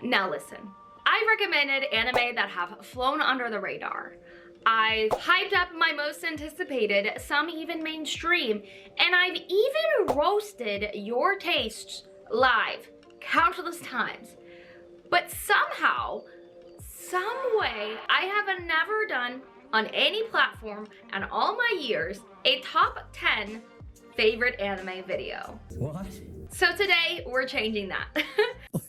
Now listen, I recommended anime that have flown under the radar. I've hyped up my most anticipated, some even mainstream, and I've even roasted your tastes live countless times. But somehow, some way, I have never done on any platform in all my years a top 10 favorite anime video. What? So today, we're changing that.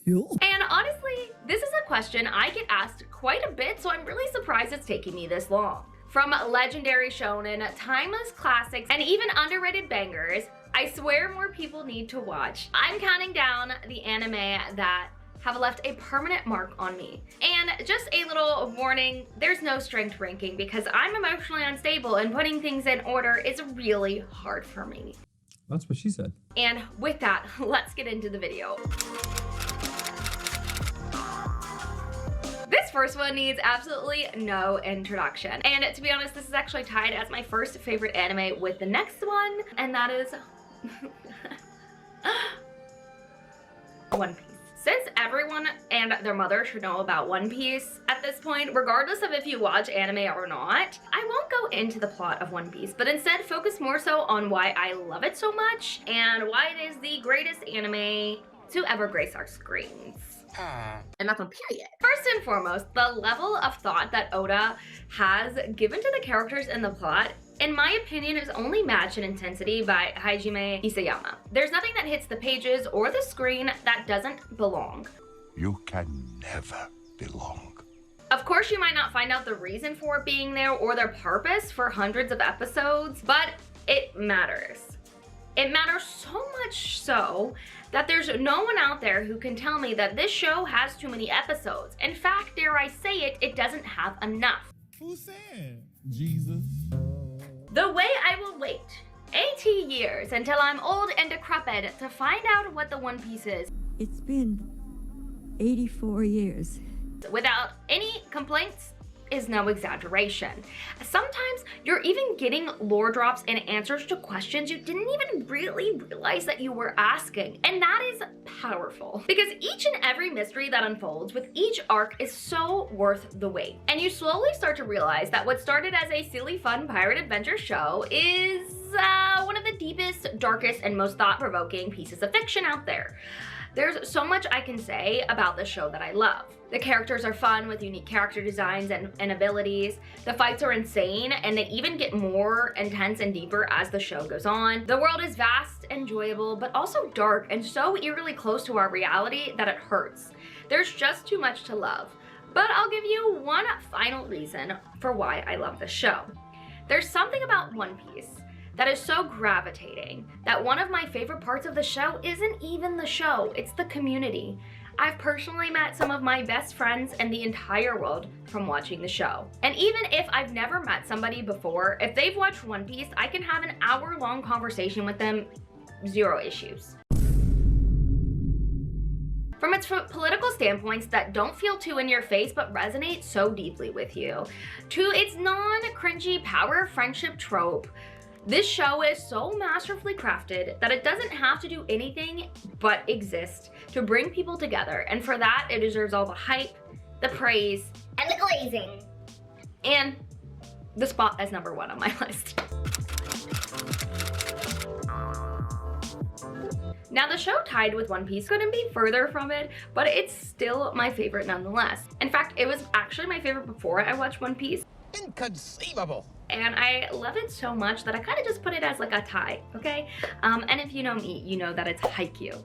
And honestly, this is a question I get asked quite a bit, so I'm really surprised it's taking me this long. From legendary shonen, timeless classics, and even underrated bangers, I swear more people need to watch. I'm counting down the anime that have left a permanent mark on me. And just a little warning, there's no strength ranking because I'm emotionally unstable and putting things in order is really hard for me. That's what she said. And with that, let's get into the video. This first one needs absolutely no introduction. And to be honest, this is actually tied as my first favorite anime with the next one, and that is One Piece. Since everyone and their mother should know about One Piece at this point, regardless of if you watch anime or not, I won't go into the plot of One Piece, but instead focus more so on why I love it so much and why it is the greatest anime to ever grace our screens. And that's on period. First and foremost, the level of thought that Oda has given to the characters in the plot, in my opinion, is only matched in intensity by Hajime Isayama. There's nothing that hits the pages or the screen that doesn't belong. You can never belong. Of course, you might not find out the reason for it being there or their purpose for hundreds of episodes, but it matters. It matters so much so that there's no one out there who can tell me that this show has too many episodes. In fact, dare I say it, it doesn't have enough. Who said? Jesus. The way I will wait 80 years until I'm old and decrepit to find out what the One Piece is. It's been 84 years. Without any complaints is no exaggeration. Sometimes you're even getting lore drops and answers to questions you didn't even really realize that you were asking. And that is powerful because each and every mystery that unfolds with each arc is so worth the wait. And you slowly start to realize that what started as a silly, fun pirate adventure show is one of the deepest, darkest, and most thought-provoking pieces of fiction out there. There's so much I can say about this show that I love. The characters are fun with unique character designs and abilities. The fights are insane and they even get more intense and deeper as the show goes on. The world is vast, enjoyable, but also dark and so eerily close to our reality that it hurts. There's just too much to love. But I'll give you one final reason for why I love this show. There's something about One Piece that is so gravitating that one of my favorite parts of the show isn't even the show, it's the community. I've personally met some of my best friends in the entire world from watching the show. And even if I've never met somebody before, if they've watched One Piece, I can have an hour-long conversation with them, zero issues. From its political standpoints that don't feel too in your face but resonate so deeply with you, to its non-cringy power friendship trope, this show is so masterfully crafted that it doesn't have to do anything but exist to bring people together, and for that it deserves all the hype, the praise, and the glazing, and the spot as number one on my list. Now the show tied with One Piece couldn't be further from it, but it's still my favorite nonetheless. In fact, it was actually my favorite before I watched One Piece. Inconceivable. And I love it so much that I kind of just put it as like a tie, okay? And if you know me, you know that it's Haikyu.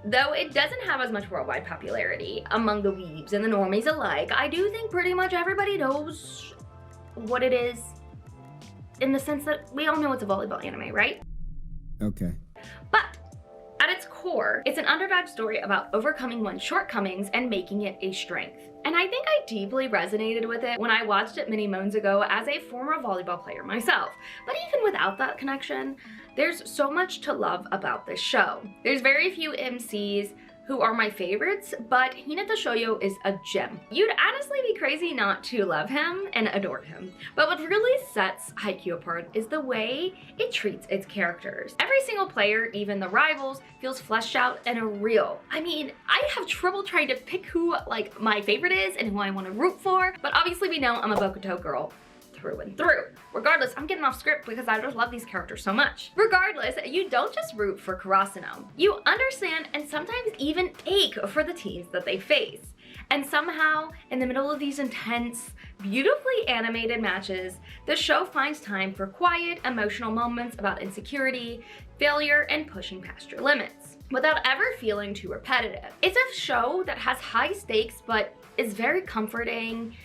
Though it doesn't have as much worldwide popularity among the weebs and the normies alike, I do think pretty much everybody knows what it is in the sense that we all know it's a volleyball anime, right? Okay. But at its core, it's an underdog story about overcoming one's shortcomings and making it a strength. And I think I deeply resonated with it when I watched it many moons ago as a former volleyball player myself. But even without that connection, there's so much to love about this show. There's very few MCs who are my favorites, but Hinata Shoyo is a gem. You'd honestly be crazy not to love him and adore him. But what really sets Haikyuu apart is the way it treats its characters. Every single player, even the rivals, feels fleshed out and real. I mean, I have trouble trying to pick who like my favorite is and who I want to root for, but obviously we know I'm a Bokuto girl through and through. Regardless, I'm getting off script because I just love these characters so much. Regardless, you don't just root for Karasuno. You understand and sometimes even ache for the teams that they face. And somehow, in the middle of these intense, beautifully animated matches, the show finds time for quiet, emotional moments about insecurity, failure, and pushing past your limits, without ever feeling too repetitive. It's a show that has high stakes, but is very comforting,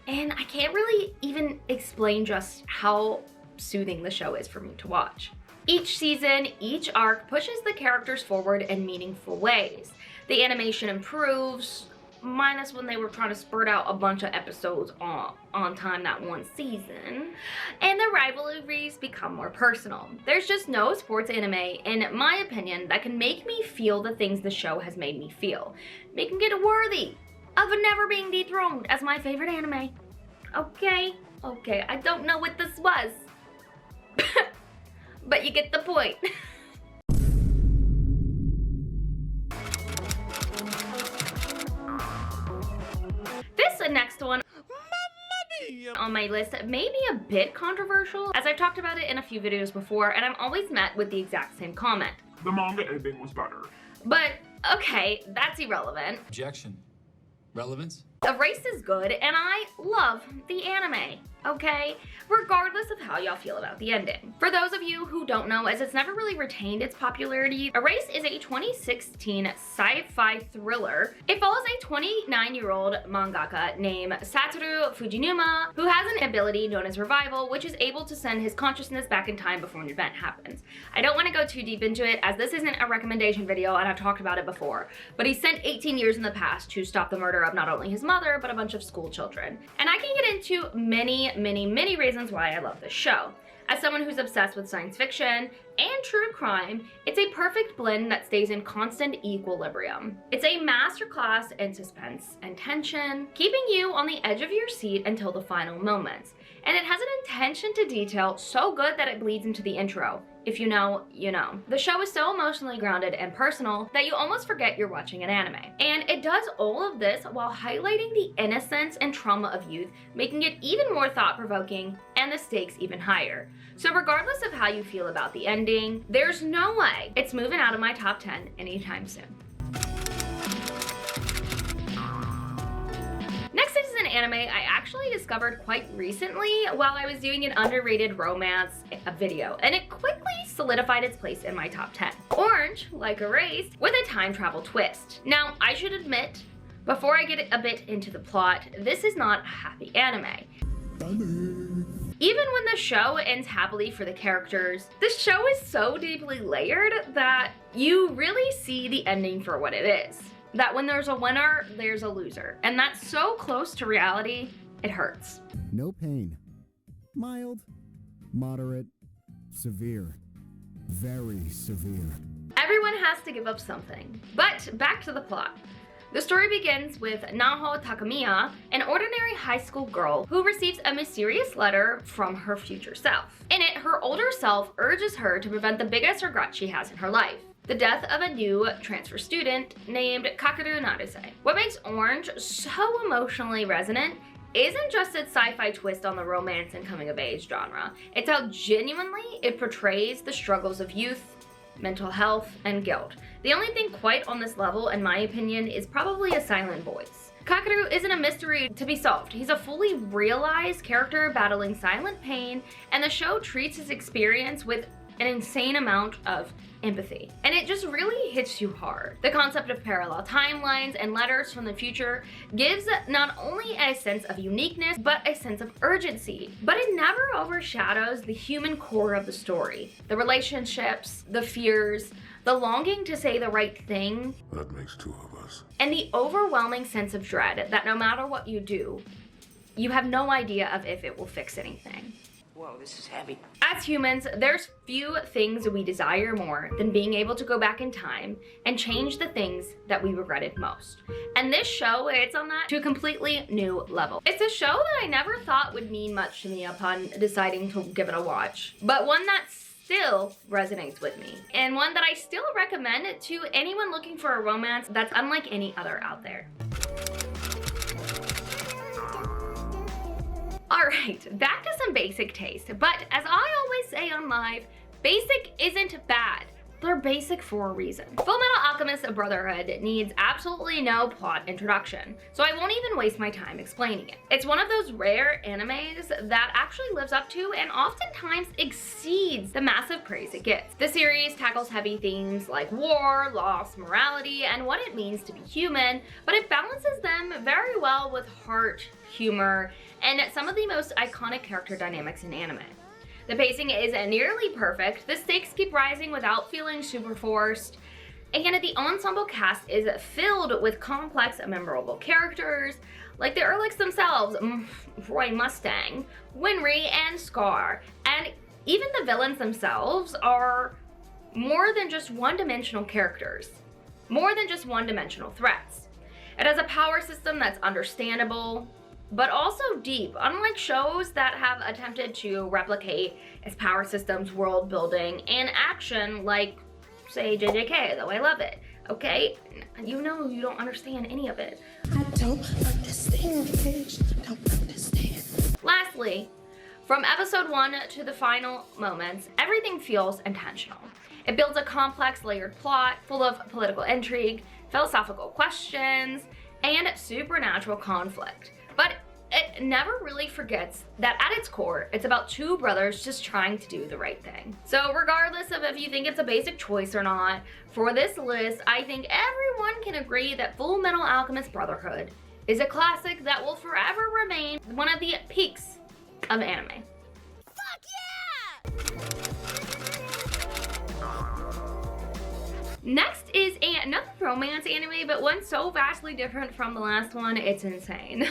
and I can't really even explain just how soothing the show is for me to watch. Each season, each arc pushes the characters forward in meaningful ways. The animation improves, minus when they were trying to spurt out a bunch of episodes on time that one season, and the rivalries become more personal. There's just no sports anime, in my opinion, that can make me feel the things the show has made me feel, making it worthy of never being dethroned as my favorite anime. Okay, I don't know what this was, but you get the point. This next one on my list may be a bit controversial, as I've talked about it in a few videos before, and I'm always met with the exact same comment. The manga ending was better. But okay, that's irrelevant. Objection. Relevance? Erase is good, and I love the anime, okay? Regardless of how y'all feel about the ending. For those of you who don't know, as it's never really retained its popularity, Erase is a 2016 sci-fi thriller. It follows a 29-year-old mangaka named Satoru Fujinuma, who has an ability known as Revival, which is able to send his consciousness back in time before an event happens. I don't want to go too deep into it, as this isn't a recommendation video and I've talked about it before, but he sent 18 years in the past to stop the murder of not only his mother, but a bunch of school children. And I can get into many reasons why I love this show. As someone who's obsessed with science fiction and true crime, it's a perfect blend that stays in constant equilibrium. It's a masterclass in suspense and tension, keeping you on the edge of your seat until the final moments. And it has an attention to detail so good that it bleeds into the intro. If you know, you know. The show is so emotionally grounded and personal that you almost forget you're watching an anime. And it does all of this while highlighting the innocence and trauma of youth, making it even more thought-provoking and the stakes even higher. So regardless of how you feel about the ending, there's no way it's moving out of my top 10 anytime soon. Next is an anime I actually discovered quite recently while I was doing an underrated romance video, and it quickly solidified its place in my top 10. Orange, like Erased, with a time travel twist. Now, I should admit, before I get a bit into the plot, this is not a happy anime. Even when the show ends happily for the characters, the show is so deeply layered that you really see the ending for what it is. That when there's a winner, there's a loser. And that's so close to reality, it hurts. No pain. Mild, moderate, severe, very severe. Everyone has to give up something. But back to the plot. The story begins with Naho Takamiya, an ordinary high school girl who receives a mysterious letter from her future self. In it, her older self urges her to prevent the biggest regret she has in her life: the death of a new transfer student named Kakeru Naruse. What makes Orange so emotionally resonant isn't just its sci-fi twist on the romance and coming-of-age genre. It's how genuinely it portrays the struggles of youth, mental health, and guilt. The only thing quite on this level, in my opinion, is probably a silent voice. Kakeru isn't a mystery to be solved. He's a fully realized character battling silent pain, and the show treats his experience with an insane amount of empathy. And it just really hits you hard. The concept of parallel timelines and letters from the future gives not only a sense of uniqueness, but a sense of urgency. But it never overshadows the human core of the story. The relationships, the fears, the longing to say the right thing. That makes two of us. And the overwhelming sense of dread that no matter what you do, you have no idea of if it will fix anything. Whoa, this is heavy. As humans, there's few things we desire more than being able to go back in time and change the things that we regretted most. And this show, it's on that to a completely new level. It's a show that I never thought would mean much to me upon deciding to give it a watch, but one that still resonates with me, and one that I still recommend to anyone looking for a romance that's unlike any other out there. Alright, back to some basic taste, but as I always say on live, basic isn't bad. They're basic for a reason. Fullmetal Alchemist Brotherhood needs absolutely no plot introduction, so I won't even waste my time explaining it. It's one of those rare animes that actually lives up to and oftentimes exceeds the massive praise it gets. The series tackles heavy themes like war, loss, morality, and what it means to be human, but it balances them very well with heart, humor, and some of the most iconic character dynamics in anime. The pacing is nearly perfect, the stakes keep rising without feeling super forced, and the ensemble cast is filled with complex and memorable characters, like the Erlichs themselves, Roy Mustang, Winry, and Scar, and even the villains themselves are more than just one-dimensional characters, more than just one-dimensional threats. It has a power system that's understandable, but also deep, unlike shows that have attempted to replicate its power system's world building and action like, say, JJK, though I love it, okay? You know you don't understand any of it. I don't understand, bitch. Don't understand. Lastly, from episode 1 to the final moments, everything feels intentional. It builds a complex, layered plot full of political intrigue, philosophical questions, and supernatural conflict. But it never really forgets that at its core, it's about two brothers just trying to do the right thing. So regardless of if you think it's a basic choice or not, for this list, I think everyone can agree that Fullmetal Alchemist Brotherhood is a classic that will forever remain one of the peaks of anime. Fuck yeah! Next is another romance anime, but one so vastly different from the last one, it's insane.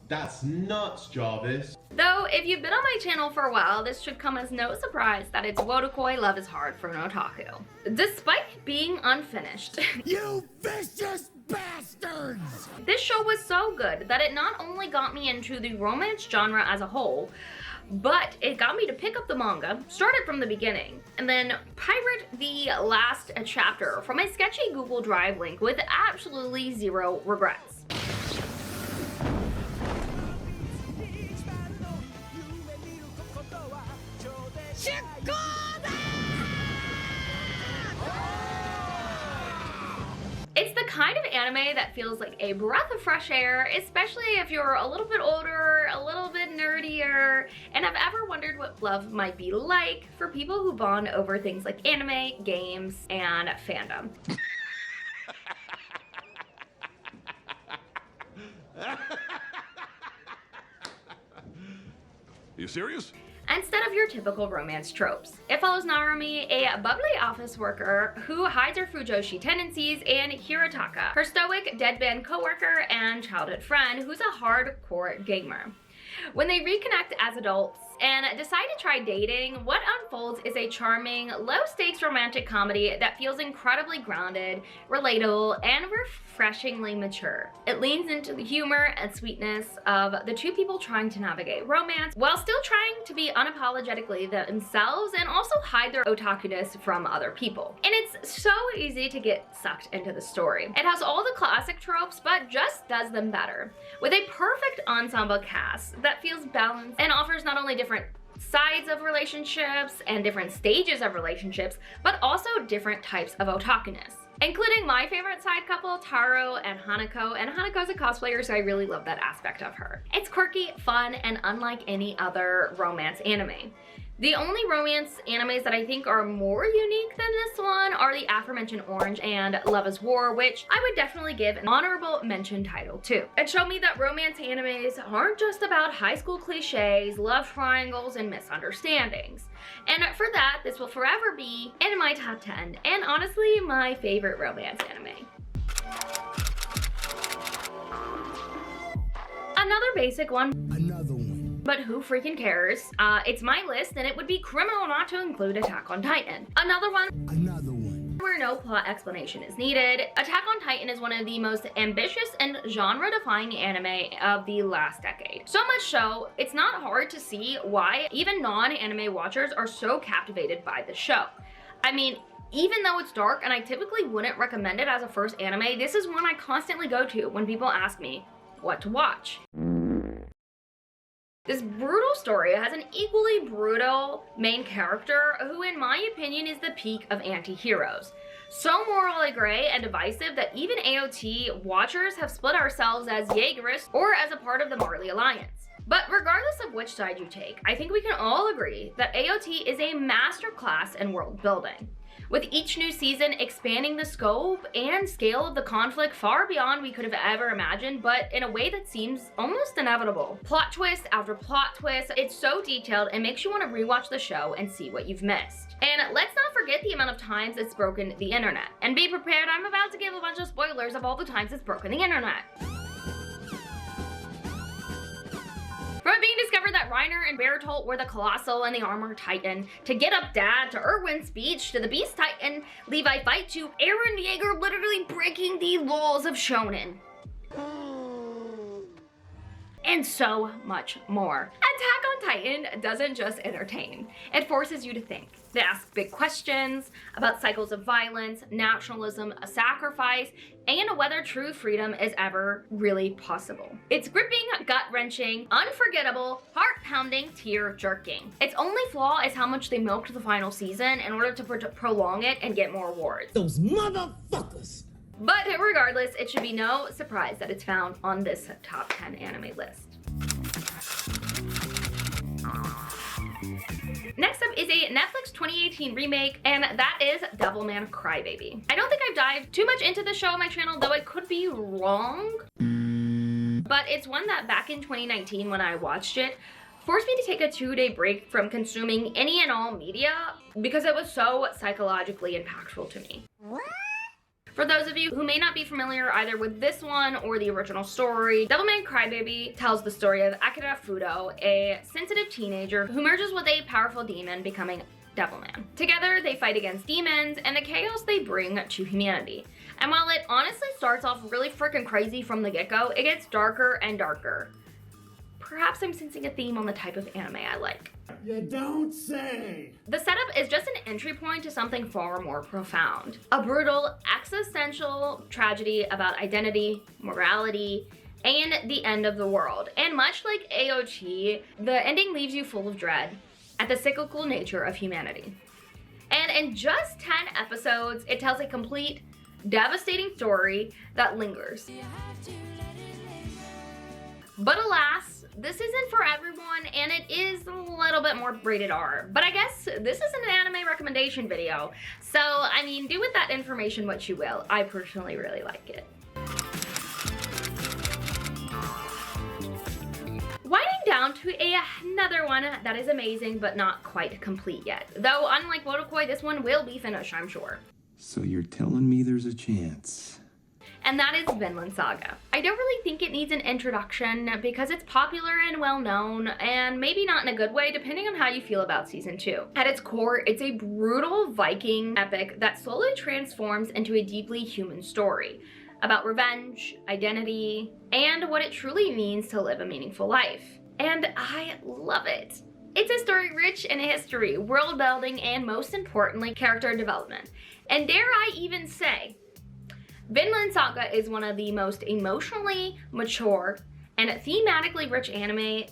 That's nuts, Jarvis. Though, if you've been on my channel for a while, this should come as no surprise that it's Wotakoi Love is Hard for an Otaku. Despite being unfinished, You vicious bastards! this show was so good that it not only got me into the romance genre as a whole, but it got me to pick up the manga, start it from the beginning, and then pirate the last chapter from my sketchy Google Drive link with absolutely zero regrets. It's the kind of anime that feels like a breath of fresh air, especially if you're a little bit older, a little bit nerdier, and have ever wondered what love might be like for people who bond over things like anime, games, and fandom. You serious? Instead of your typical romance tropes, it follows Narumi, a bubbly office worker who hides her Fujoshi tendencies, and Hirataka, her stoic deadpan coworker and childhood friend who's a hardcore gamer. When they reconnect as adults and decide to try dating, what unfolds is a charming, low-stakes romantic comedy that feels incredibly grounded, relatable, and refreshingly mature. It leans into the humor and sweetness of the two people trying to navigate romance while still trying to be unapologetically themselves and also hide their otaku-ness from other people. And it's so easy to get sucked into the story. It has all the classic tropes, but just does them better, with a perfect ensemble cast that feels balanced and offers not only different sides of relationships and different stages of relationships, but also different types of otaku-ness, including my favorite side couple, Taro and Hanako, and Hanako's a cosplayer, so I really love that aspect of her. It's quirky, fun, and unlike any other romance anime. The only romance animes that I think are more unique than this one are the aforementioned Orange and Love is War, which I would definitely give an honorable mention title to. It showed me that romance animes aren't just about high school cliches, love triangles, and misunderstandings. And for that, this will forever be in my top 10, and honestly, my favorite romance anime. Another basic one. Another one. but who freaking cares? It's my list, and it would be criminal not to include Attack on Titan. Another one where no plot explanation is needed. Attack on Titan is one of the most ambitious and genre-defying anime of the last decade. So much so, it's not hard to see why even non-anime watchers are so captivated by the show. I mean, even though it's dark and I typically wouldn't recommend it as a first anime, this is one I constantly go to when people ask me what to watch. This brutal story has an equally brutal main character who, in my opinion, is the peak of anti-heroes. So morally gray and divisive that even AOT watchers have split ourselves as Jaegerists or as a part of the Marley Alliance. But regardless of which side you take, I think we can all agree that AOT is a masterclass in world building, with each new season expanding the scope and scale of the conflict far beyond we could have ever imagined, but in a way that seems almost inevitable. Plot twist after plot twist, it's so detailed it makes you want to rewatch the show and see what you've missed. And let's not forget the amount of times it's broken the internet. And be prepared, I'm about to give a bunch of spoilers of all the times it's broken the internet. From it being discovered that Reiner and Bertolt were the Colossal and the Armored Titan, to Get Up Dad, to Erwin's speech, to the Beast Titan, Levi fight, to Eren Yeager literally breaking the laws of shonen. And so much more. Attack on Titan doesn't just entertain. It forces you to think, to ask big questions about cycles of violence, nationalism, a sacrifice, and whether true freedom is ever really possible. It's gripping, gut-wrenching, unforgettable, heart-pounding, tear-jerking. Its only flaw is how much they milked the final season in order to prolong it and get more awards. Those motherfuckers! But regardless, it should be no surprise that it's found on this top 10 anime list. Next up is a Netflix 2018 remake, and that is Devilman Crybaby. I don't think I've dived too much into the show on my channel, though I could be wrong. But it's one that back in 2019 when I watched it, forced me to take a 2-day break from consuming any and all media because it was so psychologically impactful to me. For those of you who may not be familiar either with this one or the original story, Devilman Crybaby tells the story of Akira Fudo, a sensitive teenager who merges with a powerful demon, becoming Devilman. Together, they fight against demons and the chaos they bring to humanity. And while it honestly starts off really freaking crazy from the get-go, it gets darker and darker. Perhaps I'm sensing a theme on the type of anime I like. You don't say! The setup is just an entry point to something far more profound. A brutal, existential tragedy about identity, morality, and the end of the world. And much like AOT, the ending leaves you full of dread at the cyclical nature of humanity. And in just 10 episodes, it tells a complete, devastating story that lingers. But alas, this isn't for everyone, and it is a little bit more rated R. But I guess this is an anime recommendation video, so I mean, do with that information what you will. I personally really like it. Winding down to another one that is amazing but not quite complete yet. Though unlike Wotakoi, this one will be finished, I'm sure. So you're telling me there's a chance? And that is Vinland Saga. I don't really think it needs an introduction because it's popular and well known, and maybe not in a good way depending on how you feel about season 2. At its core, it's a brutal Viking epic that slowly transforms into a deeply human story about revenge, identity, and what it truly means to live a meaningful life. And I love it. It's a story rich in history, world building, and most importantly, character development. And dare I even say, Vinland Saga is one of the most emotionally mature and thematically rich anime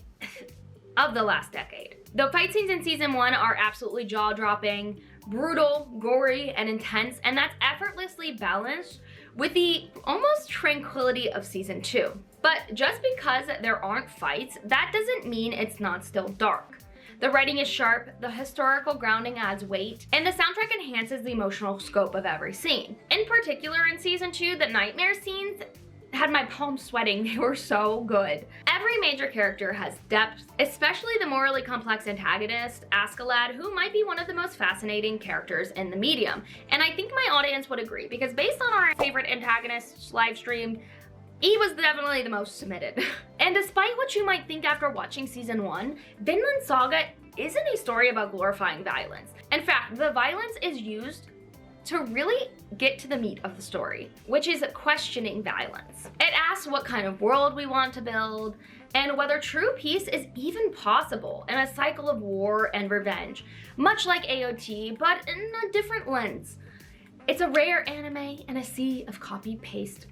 of the last decade. The fight scenes in season 1 are absolutely jaw-dropping, brutal, gory, and intense, and that's effortlessly balanced with the almost tranquility of season 2. But just because there aren't fights, that doesn't mean it's not still dark. The writing is sharp, the historical grounding adds weight, and the soundtrack enhances the emotional scope of every scene. In particular, in season 2, the nightmare scenes had my palms sweating. They were so good. Every major character has depth, especially the morally complex antagonist, Askeladd, who might be one of the most fascinating characters in the medium. And I think my audience would agree, because based on our favorite antagonists live streamed, E was definitely the most submitted. And despite what you might think after watching season 1, Vinland Saga isn't a story about glorifying violence. In fact, the violence is used to really get to the meat of the story, which is questioning violence. It asks what kind of world we want to build, and whether true peace is even possible in a cycle of war and revenge, much like AOT, but in a different lens. It's a rare anime in a sea of copy-paste,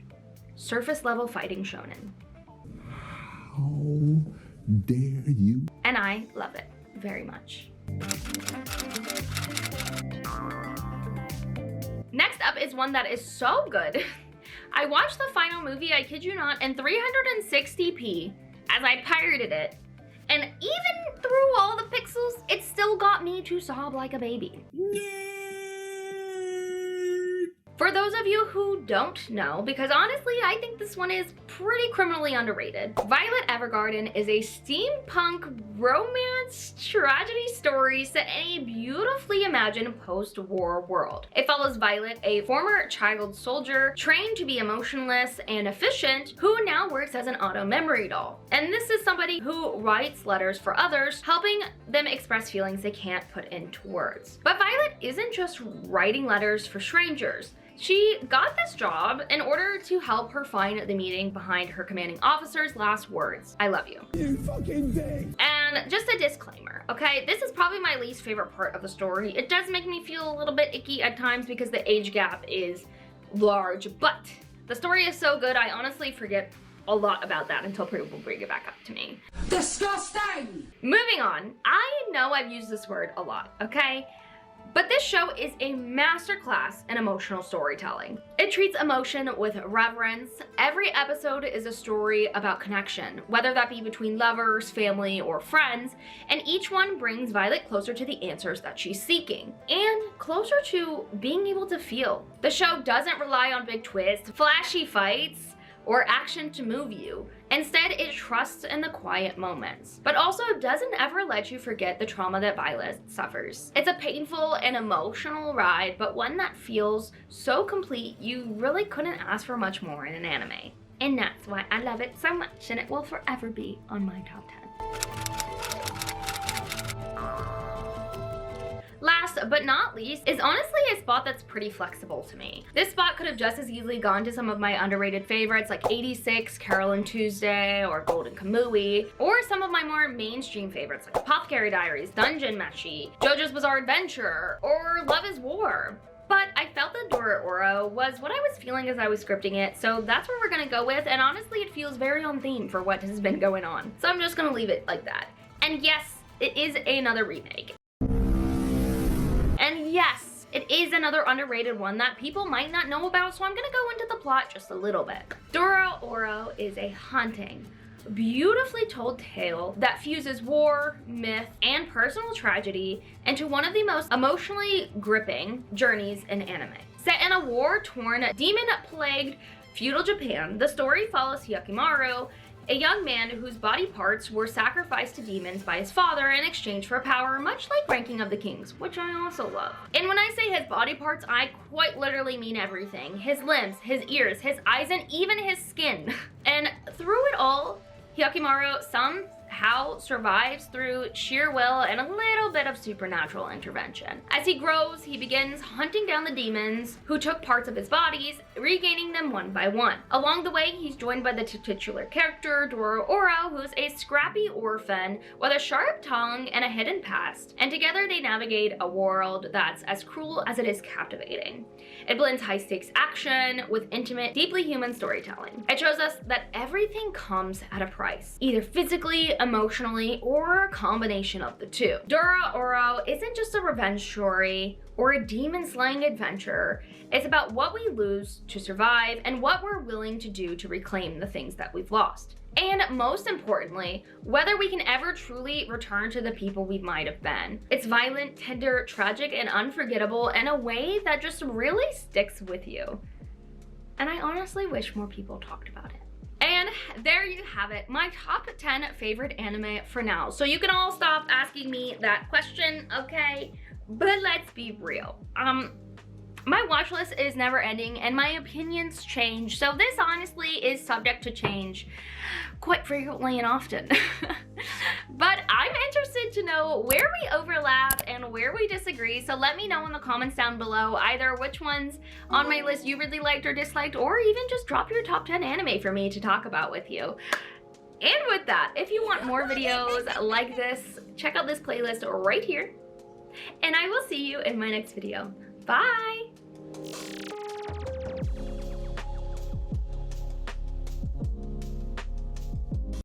surface-level fighting shonen. How dare you? And I love it very much. Next up is one that is so good. I watched the final movie, I kid you not, in 360p as I pirated it. And even through all the pixels, it still got me to sob like a baby. For those of you who don't know, because honestly, I think this one is pretty criminally underrated, Violet Evergarden is a steampunk romance tragedy story set in a beautifully imagined post-war world. It follows Violet, a former child soldier trained to be emotionless and efficient, who now works as an auto memory doll. And this is somebody who writes letters for others, helping them express feelings they can't put into words. But Violet isn't just writing letters for strangers. She got this job in order to help her find the meaning behind her commanding officer's last words. I love you. You fucking dick. And just a disclaimer, okay? This is probably my least favorite part of the story. It does make me feel a little bit icky at times because the age gap is large, but the story is so good, I honestly forget a lot about that until people bring it back up to me. Disgusting! Moving on, I know I've used this word a lot, okay? But this show is a masterclass in emotional storytelling. It treats emotion with reverence. Every episode is a story about connection, whether that be between lovers, family, or friends, and each one brings Violet closer to the answers that she's seeking, and closer to being able to feel. The show doesn't rely on big twists, flashy fights, or action to move you. Instead, it trusts in the quiet moments, but also doesn't ever let you forget the trauma that Violet suffers. It's a painful and emotional ride, but one that feels so complete you really couldn't ask for much more in an anime. And that's why I love it so much, and it will forever be on my top 10. Last but not least is honestly a spot that's pretty flexible to me. This spot could have just as easily gone to some of my underrated favorites like 86, Carol and Tuesday, or Golden Kamui, or some of my more mainstream favorites like Apothecary Diaries, Dungeon Meshi, JoJo's Bizarre Adventure, or Love is War. But I felt that Dororo was what I was feeling as I was scripting it, so that's where we're gonna go with, and honestly it feels very on theme for what has been going on. So I'm just gonna leave it like that. And yes, it is another remake. And yes, it is another underrated one that people might not know about, so I'm gonna go into the plot just a little bit. Dororo is a haunting, beautifully told tale that fuses war, myth, and personal tragedy into one of the most emotionally gripping journeys in anime. Set in a war-torn, demon-plagued feudal Japan, the story follows Hyakimaru, a young man whose body parts were sacrificed to demons by his father in exchange for power, much like Ranking of the Kings, which I also love. And when I say his body parts, I quite literally mean everything. His limbs, his ears, his eyes, and even his skin. And through it all, Hyakimaru somehow survives through sheer will and a little bit of supernatural intervention. As he grows, he begins hunting down the demons who took parts of his bodies, regaining them one by one. Along the way, he's joined by the titular character, Dororo, who's a scrappy orphan with a sharp tongue and a hidden past, and together they navigate a world that's as cruel as it is captivating. It blends high-stakes action with intimate, deeply human storytelling. It shows us that everything comes at a price, either physically, emotionally, or a combination of the two. Dororo isn't just a revenge story or a demon-slaying adventure. It's about what we lose to survive and what we're willing to do to reclaim the things that we've lost. And most importantly, whether we can ever truly return to the people we might have been. It's violent, tender, tragic, and unforgettable in a way that just really sticks with you. And I honestly wish more people talked about it. And there you have it, my top 10 favorite anime for now. So you can all stop asking me that question, okay? But let's be real. My watch list is never ending and my opinions change, so this honestly is subject to change quite frequently and often. But I'm interested to know where we overlap and where we disagree, so let me know in the comments down below either which ones on my list you really liked or disliked, or even just drop your top 10 anime for me to talk about with you. And with that, if you want more videos like this, check out this playlist right here. And I will see you in my next video. Bye!